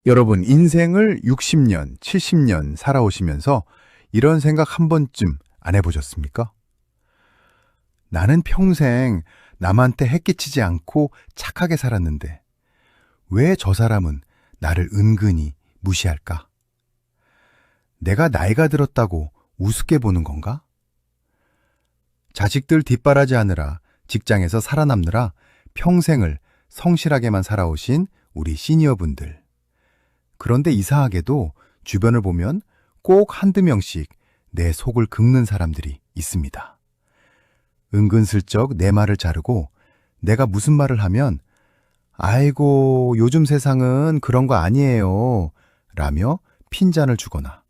여러분, 인생을 60년, 70년 살아오시면서 이런 생각 한 번쯤 안 해보셨습니까? 나는 평생 남한테 해끼치지 않고 착하게 살았는데 왜 저 사람은 나를 은근히 무시할까? 내가 나이가 들었다고 우습게 보는 건가? 자식들 뒷바라지하느라 직장에서 살아남느라 평생을 성실하게만 살아오신 우리 시니어분들. 그런데 이상하게도 주변을 보면 꼭 한두 명씩 내 속을 긁는 사람들이 있습니다. 은근슬쩍 내 말을 자르고 내가 무슨 말을 하면 아이고 요즘 세상은 그런 거 아니에요 라며 핀잔을 주거나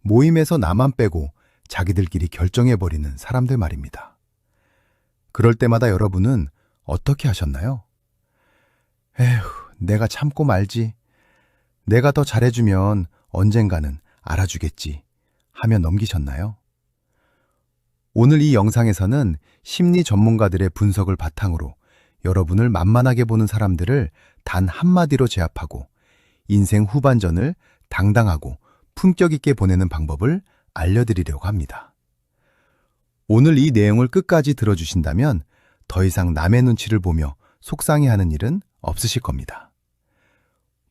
모임에서 나만 빼고 자기들끼리 결정해버리는 사람들 말입니다. 그럴 때마다 여러분은 어떻게 하셨나요? 에휴, 내가 참고 말지. 내가 더 잘해주면 언젠가는 알아주겠지 하며 넘기셨나요? 오늘 이 영상에서는 심리 전문가들의 분석을 바탕으로 여러분을 만만하게 보는 사람들을 단 한마디로 제압하고 인생 후반전을 당당하고 품격 있게 보내는 방법을 알려드리려고 합니다. 오늘 이 내용을 끝까지 들어주신다면 더 이상 남의 눈치를 보며 속상해하는 일은 없으실 겁니다.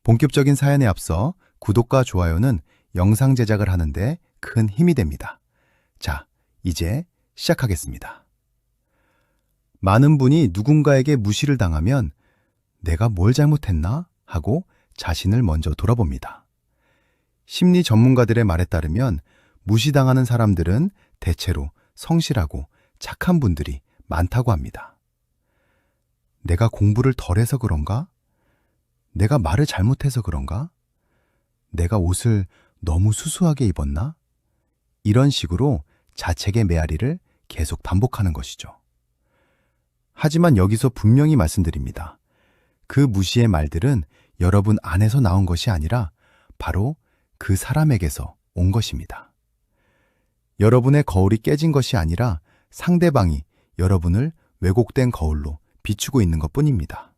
본격적인 사연에 앞서 구독과 좋아요는 영상 제작을 하는데 큰 힘이 됩니다. 자, 이제 시작하겠습니다. 많은 분이 누군가에게 무시를 당하면 내가 뭘 잘못했나 하고 자신을 먼저 돌아봅니다. 심리 전문가들의 말에 따르면 무시당하는 사람들은 대체로 성실하고 착한 분들이 많다고 합니다. 내가 공부를 덜 해서 그런가? 내가 말을 잘못해서 그런가? 내가 옷을 너무 수수하게 입었나? 이런 식으로 자책의 메아리를 계속 반복하는 것이죠. 하지만 여기서 분명히 말씀드립니다. 그 무시의 말들은 여러분 안에서 나온 것이 아니라 바로 그 사람에게서 온 것입니다. 여러분의 거울이 깨진 것이 아니라 상대방이 여러분을 왜곡된 거울로 비추고 있는 것뿐입니다.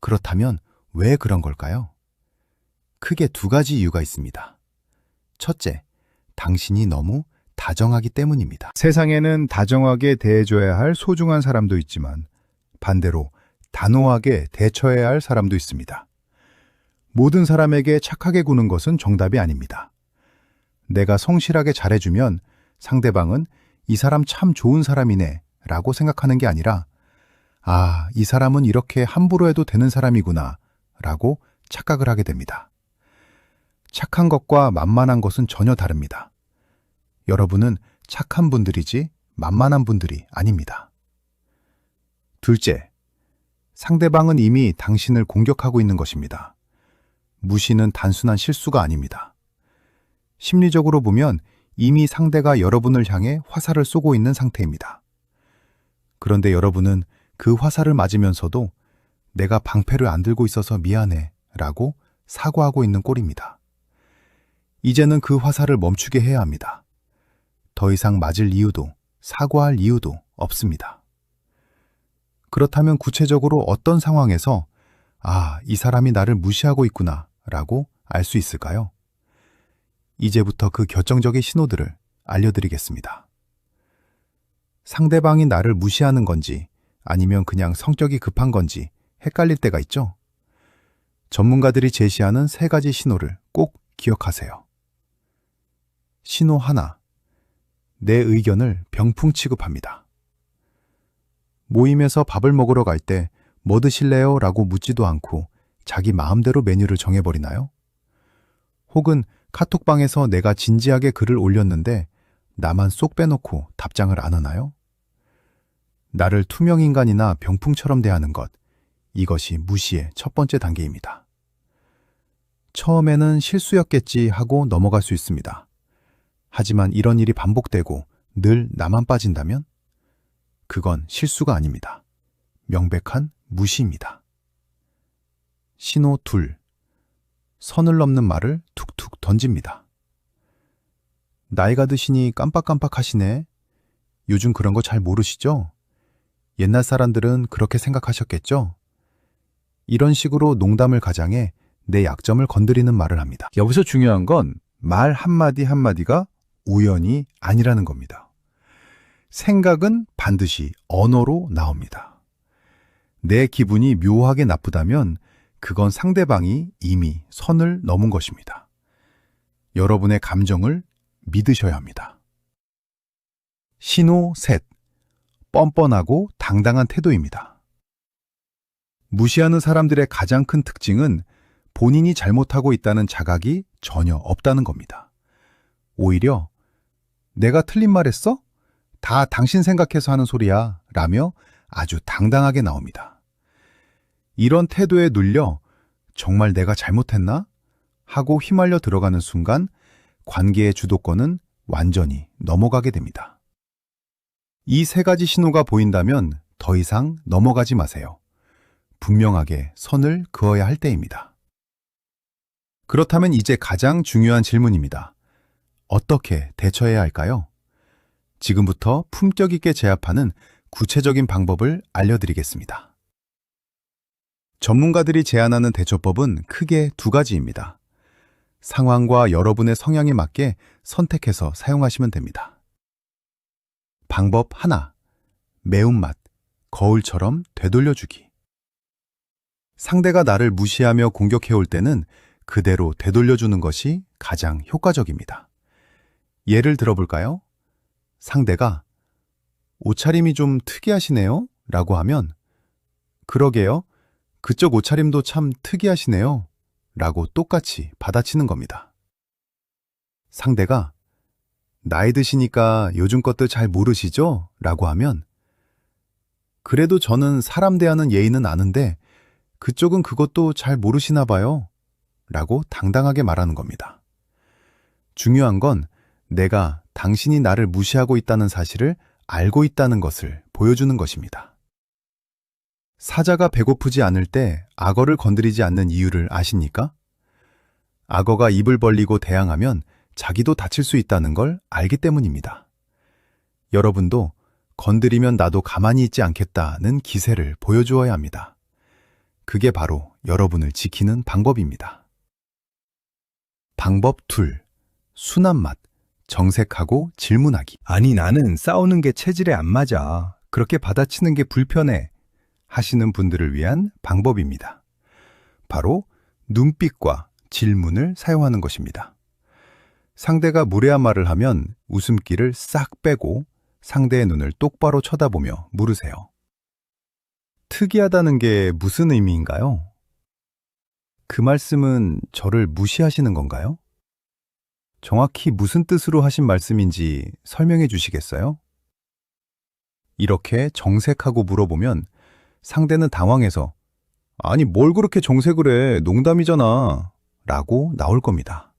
그렇다면 왜 그런 걸까요? 크게 두 가지 이유가 있습니다. 첫째, 당신이 너무 다정하기 때문입니다. 세상에는 다정하게 대해줘야 할 소중한 사람도 있지만 반대로 단호하게 대처해야 할 사람도 있습니다. 모든 사람에게 착하게 구는 것은 정답이 아닙니다. 내가 성실하게 잘해주면 상대방은 이 사람 참 좋은 사람이네 라고 생각하는 게 아니라 아, 이 사람은 이렇게 함부로 해도 되는 사람이구나 라고 착각을 하게 됩니다. 착한 것과 만만한 것은 전혀 다릅니다. 여러분은 착한 분들이지 만만한 분들이 아닙니다. 둘째, 상대방은 이미 당신을 공격하고 있는 것입니다. 무시는 단순한 실수가 아닙니다. 심리적으로 보면 이미 상대가 여러분을 향해 화살을 쏘고 있는 상태입니다. 그런데 여러분은 그 화살을 맞으면서도 내가 방패를 안 들고 있어서 미안해 라고 사과하고 있는 꼴입니다. 이제는 그 화살을 멈추게 해야 합니다. 더 이상 맞을 이유도 사과할 이유도 없습니다. 그렇다면 구체적으로 어떤 상황에서 아, 이 사람이 나를 무시하고 있구나 라고 알 수 있을까요? 이제부터 그 결정적인 신호들을 알려드리겠습니다. 상대방이 나를 무시하는 건지 아니면 그냥 성격이 급한 건지 헷갈릴 때가 있죠? 전문가들이 제시하는 세 가지 신호를 꼭 기억하세요. 신호 하나, 내 의견을 병풍 취급합니다. 모임에서 밥을 먹으러 갈 때 뭐 드실래요? 라고 묻지도 않고 자기 마음대로 메뉴를 정해버리나요? 혹은 카톡방에서 내가 진지하게 글을 올렸는데 나만 쏙 빼놓고 답장을 안 하나요? 나를 투명인간이나 병풍처럼 대하는 것, 이것이 무시의 첫 번째 단계입니다. 처음에는 실수였겠지 하고 넘어갈 수 있습니다. 하지만 이런 일이 반복되고 늘 나만 빠진다면? 그건 실수가 아닙니다. 명백한 무시입니다. 신호 둘, 선을 넘는 말을 툭툭 던집니다. 나이가 드시니 깜빡깜빡 하시네. 요즘 그런 거 잘 모르시죠? 옛날 사람들은 그렇게 생각하셨겠죠? 이런 식으로 농담을 가장해 내 약점을 건드리는 말을 합니다. 여기서 중요한 건 말 한마디 한마디가 우연이 아니라는 겁니다. 생각은 반드시 언어로 나옵니다. 내 기분이 묘하게 나쁘다면 그건 상대방이 이미 선을 넘은 것입니다. 여러분의 감정을 믿으셔야 합니다. 신호 셋, 뻔뻔하고 당당한 태도입니다. 무시하는 사람들의 가장 큰 특징은 본인이 잘못하고 있다는 자각이 전혀 없다는 겁니다. 오히려 내가 틀린 말 했어? 다 당신 생각해서 하는 소리야 라며 아주 당당하게 나옵니다. 이런 태도에 눌려 정말 내가 잘못했나? 하고 휘말려 들어가는 순간 관계의 주도권은 완전히 넘어가게 됩니다. 이 세 가지 신호가 보인다면 더 이상 넘어가지 마세요. 분명하게 선을 그어야 할 때입니다. 그렇다면 이제 가장 중요한 질문입니다. 어떻게 대처해야 할까요? 지금부터 품격 있게 제압하는 구체적인 방법을 알려드리겠습니다. 전문가들이 제안하는 대처법은 크게 두 가지입니다. 상황과 여러분의 성향에 맞게 선택해서 사용하시면 됩니다. 방법 하나, 매운맛, 거울처럼 되돌려주기. 상대가 나를 무시하며 공격해올 때는 그대로 되돌려주는 것이 가장 효과적입니다. 예를 들어볼까요? 상대가 옷차림이 좀 특이하시네요 라고 하면 그러게요. 그쪽 옷차림도 참 특이하시네요 라고 똑같이 받아치는 겁니다. 상대가 나이 드시니까 요즘 것들 잘 모르시죠? 라고 하면 그래도 저는 사람 대하는 예의는 아는데 그쪽은 그것도 잘 모르시나 봐요 라고 당당하게 말하는 겁니다. 중요한 건 내가 당신이 나를 무시하고 있다는 사실을 알고 있다는 것을 보여주는 것입니다. 사자가 배고프지 않을 때 악어를 건드리지 않는 이유를 아십니까? 악어가 입을 벌리고 대항하면 자기도 다칠 수 있다는 걸 알기 때문입니다. 여러분도 건드리면 나도 가만히 있지 않겠다는 기세를 보여주어야 합니다. 그게 바로 여러분을 지키는 방법입니다. 방법 둘, 순한 맛, 정색하고 질문하기. 아니 나는 싸우는 게 체질에 안 맞아. 그렇게 받아치는 게 불편해. 하시는 분들을 위한 방법입니다. 바로 눈빛과 질문을 사용하는 것입니다. 상대가 무례한 말을 하면 웃음기를 싹 빼고 상대의 눈을 똑바로 쳐다보며 물으세요. 특이하다는 게 무슨 의미인가요? 그 말씀은 저를 무시하시는 건가요? 정확히 무슨 뜻으로 하신 말씀인지 설명해 주시겠어요? 이렇게 정색하고 물어보면 상대는 당황해서 아니 뭘 그렇게 정색을 해, 농담이잖아 라고 나올 겁니다.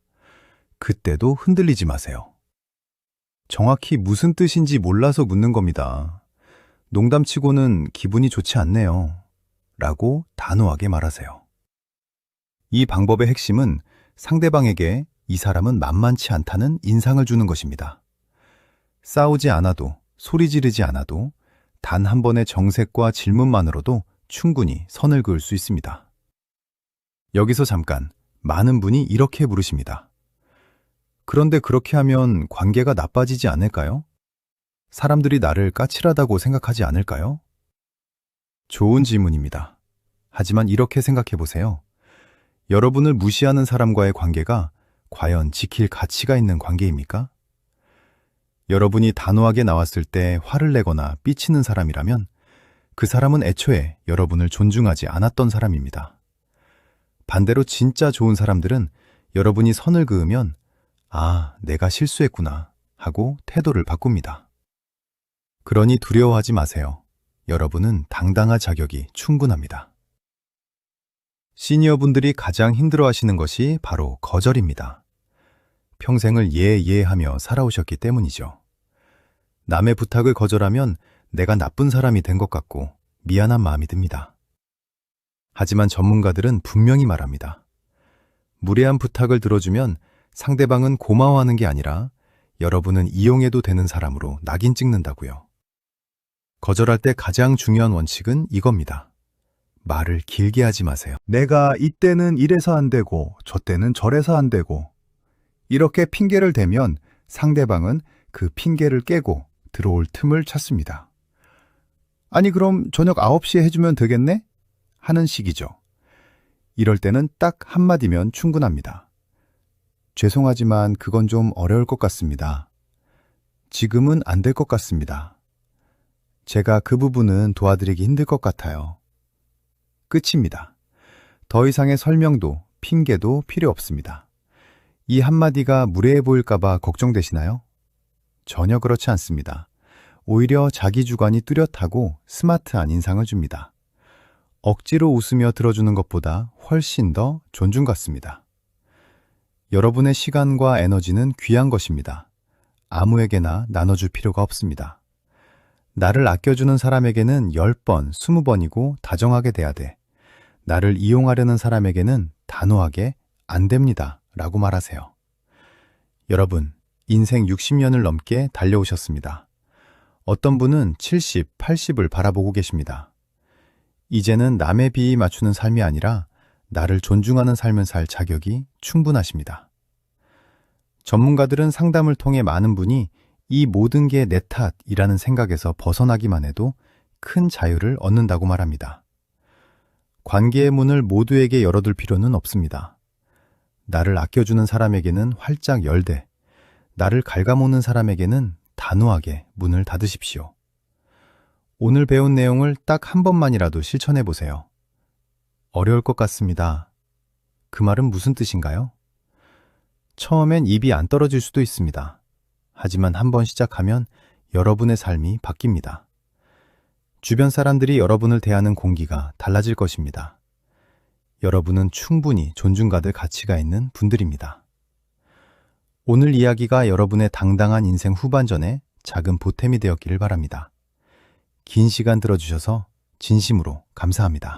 그때도 흔들리지 마세요. 정확히 무슨 뜻인지 몰라서 묻는 겁니다. 농담치고는 기분이 좋지 않네요 라고 단호하게 말하세요. 이 방법의 핵심은 상대방에게 이 사람은 만만치 않다는 인상을 주는 것입니다. 싸우지 않아도, 소리 지르지 않아도 단 한 번의 정색과 질문만으로도 충분히 선을 그을 수 있습니다. 여기서 잠깐, 많은 분이 이렇게 물으십니다. 그런데 그렇게 하면 관계가 나빠지지 않을까요? 사람들이 나를 까칠하다고 생각하지 않을까요? 좋은 질문입니다. 하지만 이렇게 생각해 보세요. 여러분을 무시하는 사람과의 관계가 과연 지킬 가치가 있는 관계입니까? 여러분이 단호하게 나왔을 때 화를 내거나 삐치는 사람이라면 그 사람은 애초에 여러분을 존중하지 않았던 사람입니다. 반대로 진짜 좋은 사람들은 여러분이 선을 그으면 아, 내가 실수했구나 하고 태도를 바꿉니다. 그러니 두려워하지 마세요. 여러분은 당당할 자격이 충분합니다. 시니어분들이 가장 힘들어하시는 것이 바로 거절입니다. 평생을 하며 살아오셨기 때문이죠. 남의 부탁을 거절하면 내가 나쁜 사람이 된 것 같고 미안한 마음이 듭니다. 하지만 전문가들은 분명히 말합니다. 무례한 부탁을 들어주면 상대방은 고마워하는 게 아니라 여러분은 이용해도 되는 사람으로 낙인 찍는다고요. 거절할 때 가장 중요한 원칙은 이겁니다. 말을 길게 하지 마세요. 내가 이때는 이래서 안 되고 저때는 저래서 안 되고 이렇게 핑계를 대면 상대방은 그 핑계를 깨고 들어올 틈을 찾습니다. 아니 그럼 저녁 9시에 해주면 되겠네? 하는 식이죠. 이럴 때는 딱 한마디면 충분합니다. 죄송하지만 그건 좀 어려울 것 같습니다. 지금은 안 될 것 같습니다. 제가 그 부분은 도와드리기 힘들 것 같아요. 끝입니다. 더 이상의 설명도 핑계도 필요 없습니다. 이 한마디가 무례해 보일까봐 걱정되시나요? 전혀 그렇지 않습니다. 오히려 자기 주관이 뚜렷하고 스마트한 인상을 줍니다. 억지로 웃으며 들어주는 것보다 훨씬 더 존중 같습니다. 여러분의 시간과 에너지는 귀한 것입니다. 아무에게나 나눠줄 필요가 없습니다. 나를 아껴주는 사람에게는 10번, 20번이고 다정하게 대야 돼. 나를 이용하려는 사람에게는 단호하게 안 됩니다. 라고 말하세요. 여러분, 인생 60년을 넘게 달려오셨습니다. 어떤 분은 70, 80을 바라보고 계십니다. 이제는 남의 비위 맞추는 삶이 아니라 나를 존중하는 삶을 살 자격이 충분하십니다. 전문가들은 상담을 통해 많은 분이 이 모든 게 내 탓이라는 생각에서 벗어나기만 해도 큰 자유를 얻는다고 말합니다. 관계의 문을 모두에게 열어둘 필요는 없습니다. 나를 아껴주는 사람에게는 활짝 열되 나를 갉아먹는 사람에게는 단호하게 문을 닫으십시오. 오늘 배운 내용을 딱 한 번만이라도 실천해 보세요. 어려울 것 같습니다. 그 말은 무슨 뜻인가요? 처음엔 입이 안 떨어질 수도 있습니다. 하지만 한번 시작하면 여러분의 삶이 바뀝니다. 주변 사람들이 여러분을 대하는 공기가 달라질 것입니다. 여러분은 충분히 존중받을 가치가 있는 분들입니다. 오늘 이야기가 여러분의 당당한 인생 후반전에 작은 보탬이 되었기를 바랍니다. 긴 시간 들어주셔서 진심으로 감사합니다.